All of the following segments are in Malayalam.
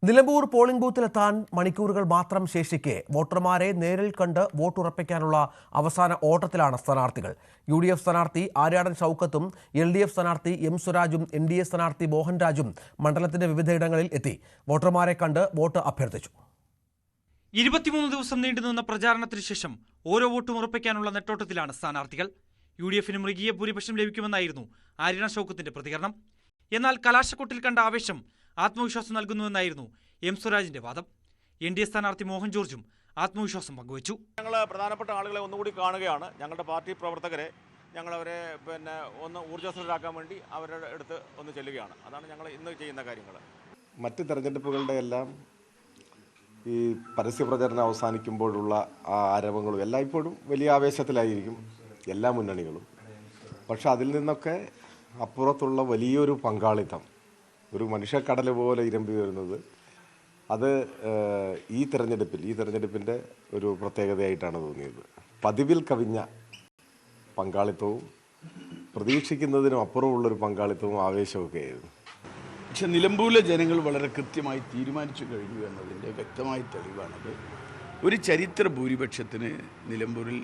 നിലമ്പൂർ പോളിംഗ് ബൂത്തിലെത്താൻ മണിക്കൂറുകൾ മാത്രം ശേഷിക്കെ വോട്ടർമാരെ നേരിൽ കണ്ട് വോട്ടുറപ്പിക്കാനുള്ള അവസാന ഓട്ടത്തിലാണ് സ്ഥാനാർത്ഥികൾ. UDF സ്ഥാനാർത്ഥി ആര്യാടൻ ഷൗക്കത്തും LDF സ്ഥാനാർത്ഥി M സ്വരാജും NDA സ്ഥാനാർത്ഥി മോഹൻരാജും മണ്ഡലത്തിന്റെ വിവിധയിടങ്ങളിൽ എത്തി വോട്ടർമാരെ കണ്ട് വോട്ട് അഭ്യർത്ഥിച്ചു. 23 ദിവസം നീണ്ടുനിന്ന പ്രചാരണത്തിന് ശേഷം ഓരോ വോട്ടും ഉറപ്പിക്കാനുള്ള നെട്ടോട്ടത്തിലാണ് സ്ഥാനാർത്ഥികൾ. UDFന് മൃഗീയ ഭൂരിപക്ഷം ലഭിക്കുമെന്നായിരുന്നു ആര്യാടൻ ഷൗക്കത്തിന്റെ പ്രതികരണം. എന്നാൽ കലാശക്കൊട്ടിൽ കണ്ട ആവേശം ആത്മവിശ്വാസം നൽകുന്നുവെന്നായിരുന്നു M സ്വരാജിന്റെ വാദം. NDA സ്ഥാനാർത്ഥി മോഹൻ ജോർജും ആത്മവിശ്വാസം പങ്കുവച്ചു. ഞങ്ങൾ പ്രധാനപ്പെട്ട ആളുകളെ ഒന്നുകൂടി കാണുകയാണ്. ഞങ്ങളുടെ പാർട്ടി പ്രവർത്തകരെ ഞങ്ങളവരെ ഒന്ന് ഊർജ്ജസ്വലരാക്കാൻ വേണ്ടി അവരുടെ അടുത്ത് ഒന്ന് ചെല്ലുകയാണ്. അതാണ് ഞങ്ങൾ ഇന്ന് ചെയ്യുന്ന കാര്യങ്ങൾ. മറ്റ് തെരഞ്ഞെടുപ്പുകളുടെ എല്ലാം ഈ പരസ്യ പ്രചരണം അവസാനിക്കുമ്പോഴുള്ള ആ ആരവങ്ങളും എല്ലായ്പ്പോഴും വലിയ ആവേശത്തിലായിരിക്കും എല്ലാ മുന്നണികളും. പക്ഷെ അതിൽ നിന്നൊക്കെ അപ്പുറത്തുള്ള വലിയൊരു പങ്കാളിത്തം, ഒരു മനുഷ്യക്കടൽ പോലെ ഇരമ്പി വരുന്നത്, അത് ഈ തെരഞ്ഞെടുപ്പിൻ്റെ ഒരു പ്രത്യേകതയായിട്ടാണ് തോന്നിയത്. പതിവിൽ കവിഞ്ഞ പങ്കാളിത്തവും പ്രതീക്ഷിക്കുന്നതിനും അപ്പുറമുള്ളൊരു പങ്കാളിത്തവും ആവേശമൊക്കെ ആയിരുന്നു. പക്ഷെ നിലമ്പൂരിലെ ജനങ്ങൾ വളരെ കൃത്യമായി തീരുമാനിച്ചു കഴിഞ്ഞു എന്നതിൻ്റെ വ്യക്തമായ തെളിവാണത്. ഒരു ചരിത്ര ഭൂരിപക്ഷത്തിന് നിലമ്പൂരിൽ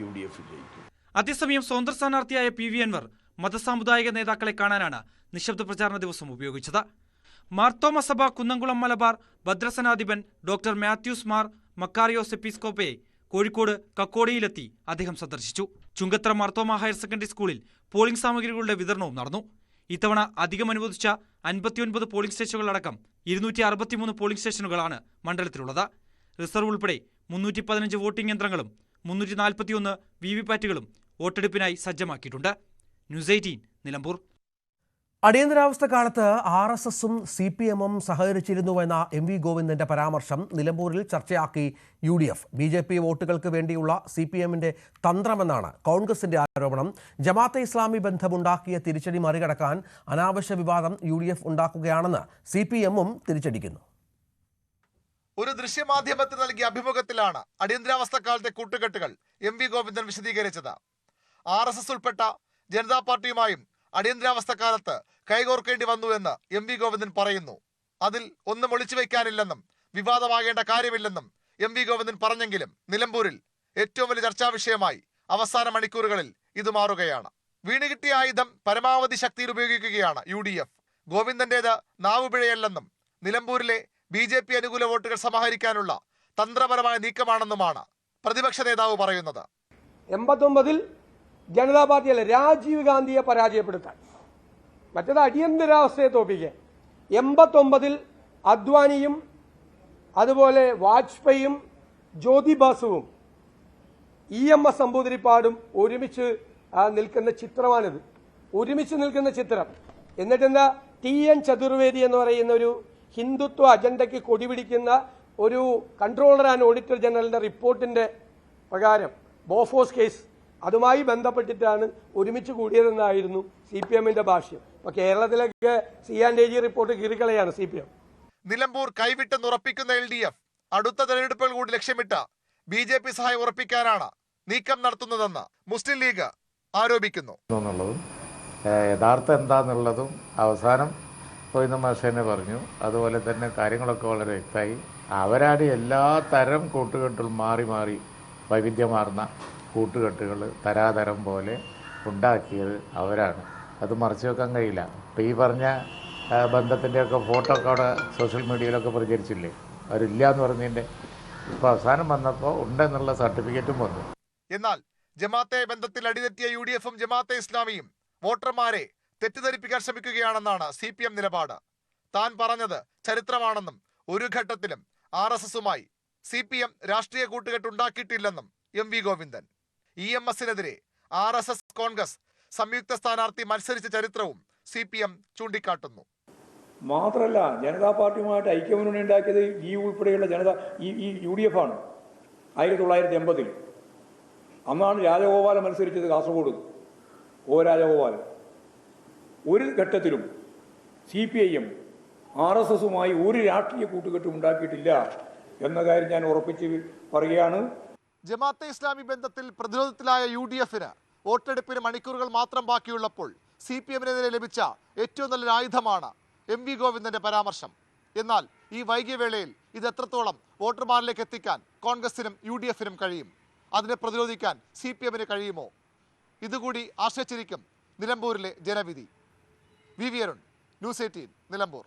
UDF ജയിക്കും. അതേസമയം സ്വതന്ത്ര സ്ഥാനാർത്ഥിയായ PV അൻവർ മതസാമുദായിക നേതാക്കളെ കാണാനാണ് നിശബ്ദ പ്രചാരണ ദിവസം ഉപയോഗിച്ചത്. മാർത്തോമ സഭ കുന്നംകുളം മലബാർ ഭദ്രസനാധിപൻ ഡോക്ടർ മാത്യൂസ് മാർ മക്കാറിയോസ് എപ്പിസ്കോപ്പയെ കോഴിക്കോട് കക്കോടിയിലെത്തി അദ്ദേഹം സന്ദർശിച്ചു. ചുങ്കത്ര മാർത്തോമ ഹയർ സെക്കൻഡറി സ്കൂളിൽ പോളിംഗ് സാമഗ്രികളുടെ വിതരണവും നടന്നു. ഇത്തവണ അധികം അനുവദിച്ച 59 പോളിംഗ് സ്റ്റേഷനുകളടക്കം 263 പോളിംഗ് സ്റ്റേഷനുകളാണ് മണ്ഡലത്തിലുള്ളത്. റിസർവ് ഉൾപ്പെടെ 315 വോട്ടിംഗ് യന്ത്രങ്ങളും 341 VVPATകളും വോട്ടെടുപ്പിനായി സജ്ജമാക്കിയിട്ടുണ്ട്. ന്യൂസ് 18 നിലമ്പൂർ. അടിയന്തരാവസ്ഥ കാലത്ത് RSSും CPMും സഹകരിച്ചിരുന്നുവെന്ന MV ഗോവിന്ദന്റെ പരാമർശം നിലമ്പൂരിൽ ചർച്ചയാക്കി UDF. BJP വോട്ടുകൾക്ക് വേണ്ടിയുള്ള CPMന്റെ തന്ത്രമെന്നാണ് കോൺഗ്രസിന്റെ ആരോപണം. ജമാഅത്തെ ഇസ്ലാമി ബന്ധമുണ്ടാക്കിയ തിരിച്ചടി മറികടക്കാൻ അനാവശ്യ വിവാദം UDF ഉണ്ടാക്കുകയാണെന്ന് CPMും തിരിച്ചടിക്കുന്നു. ഒരു ദൃശ്യമാധ്യമത്തിന് നൽകിയ അഭിമുഖത്തിലാണ് അടിയന്തരാവസ്ഥ കാലത്തെ കൂട്ടുകെട്ടുകൾ MV ഗോവിന്ദൻ വിശദീകരിച്ചത്. RSS ഉൾപ്പെട്ട ജനതാ പാർട്ടിയുമായും അടിയന്തരാവസ്ഥ കാലത്ത് കൈകോർക്കേണ്ടി വന്നുവെന്ന് MV ഗോവിന്ദൻ പറയുന്നു. അതിൽ ഒന്നും ഒളിച്ചു വയ്ക്കാനില്ലെന്നും വിവാദമാകേണ്ട കാര്യമില്ലെന്നും MV ഗോവിന്ദൻ പറഞ്ഞെങ്കിലും നിലമ്പൂരിൽ ഏറ്റവും വലിയ ചർച്ചാ വിഷയമായി അവസാന മണിക്കൂറുകളിൽ ഇത് മാറുകയാണ്. വീണുകിട്ടിയ ആയുധം പരമാവധി ശക്തിയിൽ ഉപയോഗിക്കുകയാണ് UDF. ഗോവിന്ദന്റേത് നാവുപിഴയല്ലെന്നും നിലമ്പൂരിലെ BJP അനുകൂല വോട്ടുകൾ സമാഹരിക്കാനുള്ള തന്ത്രപരമായ നീക്കമാണെന്നുമാണ് പ്രതിപക്ഷ നേതാവ് പറയുന്നത്. 89-ൽ ജനതാ പാർട്ടിയല്ല, രാജീവ് ഗാന്ധിയെ പരാജയപ്പെടുത്താൻ, മറ്റേത് അടിയന്തരാവസ്ഥയെ തോപ്പിക്കാൻ. 89-ൽ അദ്വാനിയും അതുപോലെ വാജ്പേയിയും ജ്യോതി ബാസുവും EMS നമ്പൂതിരിപ്പാടും ഒരുമിച്ച് നിൽക്കുന്ന ചിത്രമാണിത്. ഒരുമിച്ച് നിൽക്കുന്ന ചിത്രം. എന്നിട്ടെന്താ TN ചതുർവേദി എന്ന് പറയുന്ന ഒരു ഹിന്ദുത്വ അജണ്ടയ്ക്ക് കൊടിപിടിക്കുന്ന ഒരു കൺട്രോളർ ആൻഡ് ഓഡിറ്റർ ജനറലിന്റെ റിപ്പോർട്ടിന്റെ പ്രകാരം ബോഫോസ് കേസ് അതുമായി ബന്ധപ്പെട്ടിട്ടാണ് ഒരുമിച്ച് കൂടിയതെന്നായിരുന്നു CPMന്റെ ഭാഷ്യം. അപ്പൊ കേരളത്തിലൊക്കെ C&AG റിപ്പോർട്ട് കീറിക്കളയാണ് CPM. നിലമ്പൂർ കൈവിട്ടെന്നുറപ്പിക്കുന്ന LDF അടുത്ത തെരഞ്ഞെടുപ്പുകൾ കൂടി ലക്ഷ്യമിട്ട് BJP സഹായം ഉറപ്പിക്കാനാണ് നീക്കം നടത്തുന്നതെന്ന് മുസ്ലിം ലീഗ് ആരോപിക്കുന്നു. യഥാർത്ഥം എന്താന്നുള്ളതും അവസാനം പോയിന്ന് മാഷേനെ പറഞ്ഞു. അതുപോലെ തന്നെ കാര്യങ്ങളൊക്കെ വളരെ വ്യക്തമായി. അവരാണ് എല്ലാ തരം കൂട്ടുകെട്ടുകളും മാറി മാറി വൈവിധ്യമാർന്ന കൂട്ടുകെട്ടുകൾ തരാതരം പോലെ ഉണ്ടാക്കിയത് അവരാണ്. അത് മറച്ചു വെക്കാൻ കഴിയില്ല. ഇപ്പോൾ ഈ പറഞ്ഞ ബന്ധത്തിൻ്റെയൊക്കെ ഫോട്ടോ ഒക്കെ അവിടെ സോഷ്യൽ മീഡിയയിലൊക്കെ പ്രചരിച്ചില്ലേ, അവരില്ല എന്ന് പറഞ്ഞതിൻ്റെ ഇപ്പോൾ അവസാനം വന്നപ്പോൾ ഉണ്ടെന്നുള്ള സർട്ടിഫിക്കറ്റും വന്നു. എന്നാൽ ജമാഅത്തെ ബന്ധത്തിൽ അടിതെറ്റിയ UDFും ജമാഅത്തെ ഇസ്ലാമിയും വോട്ടർമാരെ തെറ്റിദ്ധരിപ്പിക്കാൻ ശ്രമിക്കുകയാണെന്നാണ് CPM നിലപാട്. താൻ പറഞ്ഞത് ചരിത്രമാണെന്നും ഒരു ഘട്ടത്തിലും RSSുമായി CPM രാഷ്ട്രീയ കൂട്ടുകെട്ടുണ്ടാക്കിയിട്ടില്ലെന്നും MV ഗോവിന്ദൻ. EMSനെതിരെ RSS കോൺഗ്രസ് സംയുക്ത സ്ഥാനാർത്ഥി മത്സരിച്ച ചരിത്രവും CPM ചൂണ്ടിക്കാട്ടുന്നു. മാത്രമല്ല, ജനതാ പാർട്ടിയുമായിട്ട് ഐക്യമുന്നണി ഉണ്ടാക്കിയത് ഈ ഉൾപ്പെടെയുള്ള UDF ആണ്. 1980-ൽ അന്നാണ് രാജഗോപാലൻ മത്സരിച്ചത് കാസർഗോഡ്. രാജഗോപാലൻ. ഒരു ഘട്ടത്തിലും CPIM RSSുമായി ഒരു രാഷ്ട്രീയ കൂട്ടുകെട്ടും ഉണ്ടാക്കിയിട്ടില്ല എന്ന കാര്യം ഞാൻ ഉറപ്പിച്ച് പറയുകയാണ്. ജമാഅത്തെ ഇസ്ലാമി ബന്ധത്തിൽ പ്രതിരോധത്തിലായ UDFന് വോട്ടെടുപ്പിന് മണിക്കൂറുകൾ മാത്രം ബാക്കിയുള്ളപ്പോൾ CPMനെതിരെ ലഭിച്ച ഏറ്റവും നല്ലൊരു ആയുധമാണ് MV ഗോവിന്ദന്റെ പരാമർശം. എന്നാൽ ഈ വൈകിയ വേളയിൽ ഇത് എത്രത്തോളം വോട്ടർമാരിലേക്ക് എത്തിക്കാൻ കോൺഗ്രസിനും UDF-നും കഴിയും? അതിനെ പ്രതിരോധിക്കാൻ CPM-ന് കഴിയുമോ? ഇതുകൂടി ആശ്രയിച്ചിരിക്കും നിലമ്പൂരിലെ ജനവിധി. VV Arun, News 18, Nilambur.